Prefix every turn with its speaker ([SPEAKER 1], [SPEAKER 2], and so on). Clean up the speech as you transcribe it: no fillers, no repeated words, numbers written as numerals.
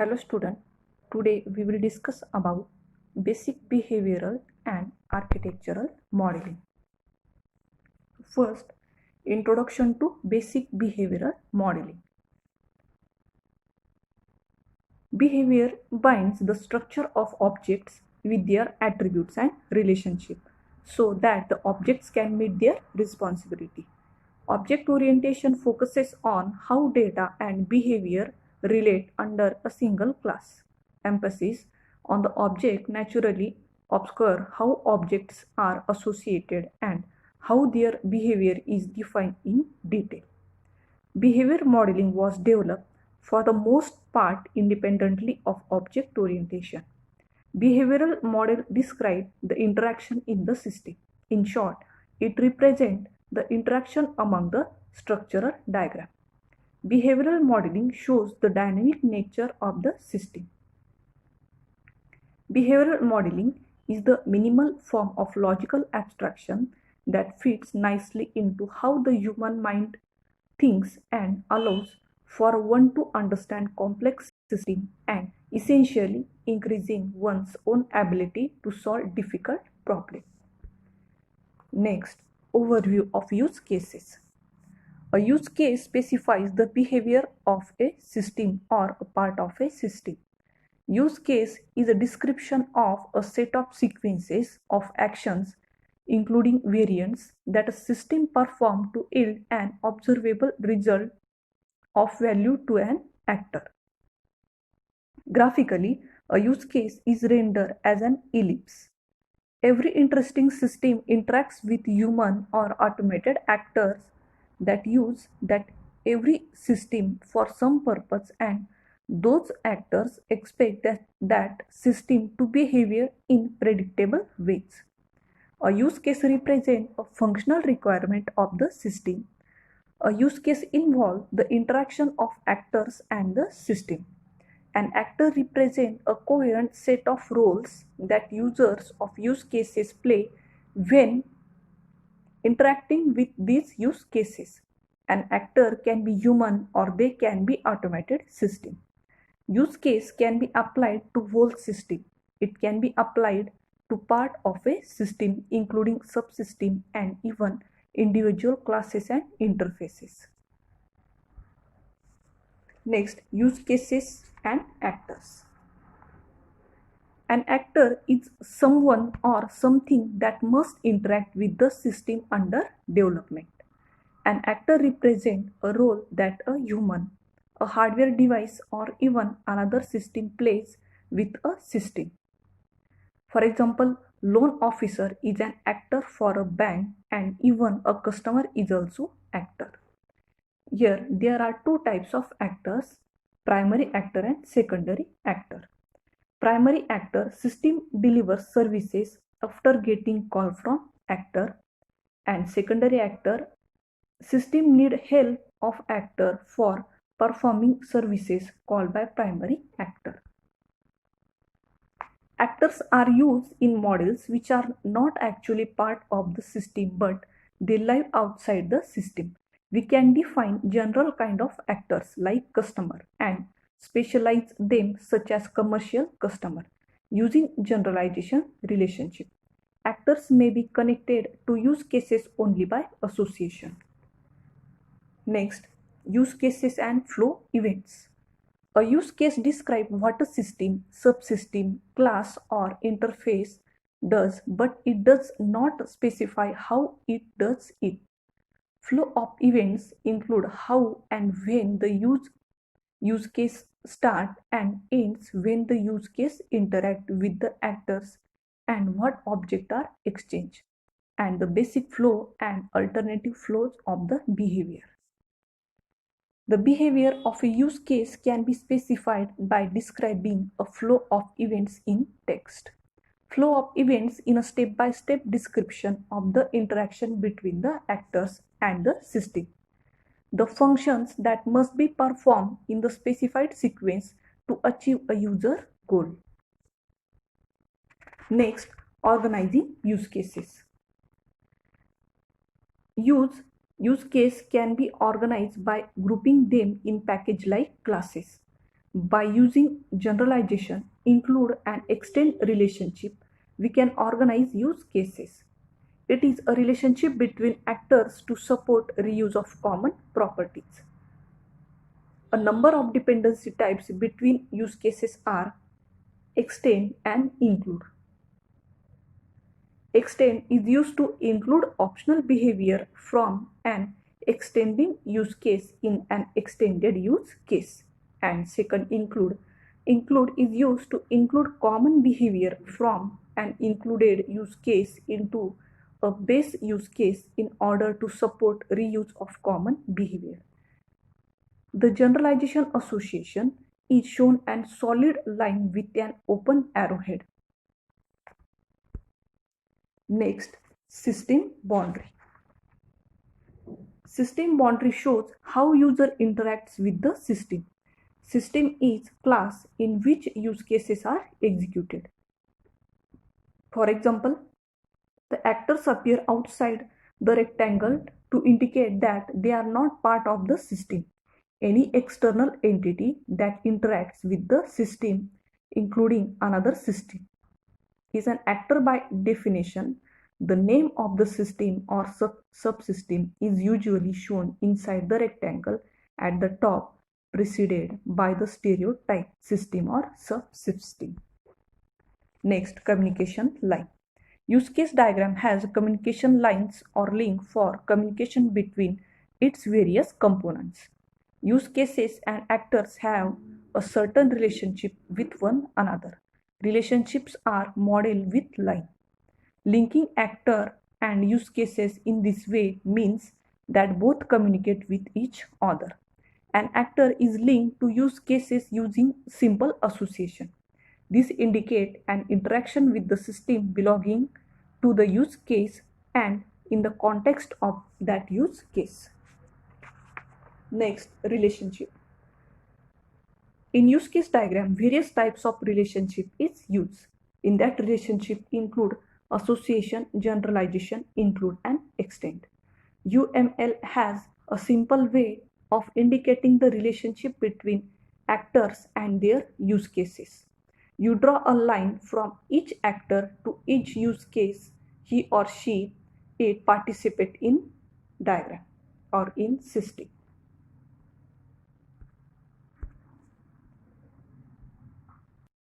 [SPEAKER 1] Hello student, today we will discuss about basic behavioral and architectural modeling. First, introduction to basic behavioral modeling. Behavior binds the structure of objects with their attributes and relationship so that the objects can meet their responsibility. Object orientation focuses on how data and behavior relate under a single class. Emphasis on the object naturally obscure how objects are associated and how their behavior is defined in detail. Behavior modeling was developed for the most part independently of object orientation. Behavioral model describe the interaction in the system. In short, it represents the interaction among the structural diagram. Behavioral modeling shows the dynamic nature of the system. Behavioral modeling is the minimal form of logical abstraction that fits nicely into how the human mind thinks and allows for one to understand complex systems and essentially increasing one's own ability to solve difficult problems. Next, overview of use cases. A use case specifies the behavior of a system or a part of a system. Use case is a description of a set of sequences of actions, including variants, that a system performs to yield an observable result of value to an actor. Graphically, a use case is rendered as an ellipse. Every interesting system interacts with human or automated actors that use that every system for some purpose, and those actors expect that system to behave in predictable ways. A use case represents a functional requirement of the system. A use case involves the interaction of actors and the system. An actor represents a coherent set of roles that users of use cases play when interacting with these use cases. An actor can be human or they can be automated system. Use case can be applied to whole system. It can be applied to part of a system including subsystem and even individual classes and interfaces. Next, use cases and actors. An actor is someone or something that must interact with the system under development. An actor represents a role that a human, a hardware device, or even another system plays with a system. For example, loan officer is an actor for a bank, and even a customer is also actor. Here there are two types of actors, primary actor and secondary actor. Primary actor, system delivers services after getting call from actor, and secondary actor, system need help of actor for performing services called by primary actor. Actors are used in models which are not actually part of the system but they live outside the system. We can define general kind of actors like customer and specialize them such as commercial customer using generalization relationship. Actors may be connected to use cases only by association. Next, use cases and flow events. A use case describes what a system, subsystem, class, or interface does, but it does not specify how it does it. Flow of events include how and when the use case starts and ends, when the use case interacts with the actors, and what objects are exchanged, and the basic flow and alternative flows of the behavior. The behavior of a use case can be specified by describing a flow of events in text. Flow of events in a step-by-step description of the interaction between the actors and the system. The functions that must be performed in the specified sequence to achieve a user goal. Next, organizing use cases. Use case can be organized by grouping them in package-like classes. By using generalization, include and extend relationship, we can organize use cases. It is a relationship between actors to support reuse of common properties. A number of dependency types between use cases are extend and include. Extend is used to include optional behavior from an extending use case in an extended use case. And second, include. Include is used to include common behavior from an included use case into a base use case in order to support reuse of common behavior. The generalization association is shown in solid line with an open arrowhead. Next, system boundary. System boundary shows how user interacts with the system. System is class in which use cases are executed. For example, the actors appear outside the rectangle to indicate that they are not part of the system. Any external entity that interacts with the system, including another system, is an actor by definition. The name of the system or subsystem is usually shown inside the rectangle at the top, preceded by the stereotype system or subsystem. Next, communication line. Use case diagram has communication lines or link for communication between its various components. Use cases and actors have a certain relationship with one another. Relationships are modeled with line. Linking actor and use cases in this way means that both communicate with each other. An actor is linked to use cases using simple association. This indicates an interaction with the system belonging to the use case and in the context of that use case. Next, relationship. In use case diagram, various types of relationship is used. In that relationship include association, generalization, include and extend. UML has a simple way of indicating the relationship between actors and their use cases. You draw a line from each actor to each use case he or she participate in diagram or in system.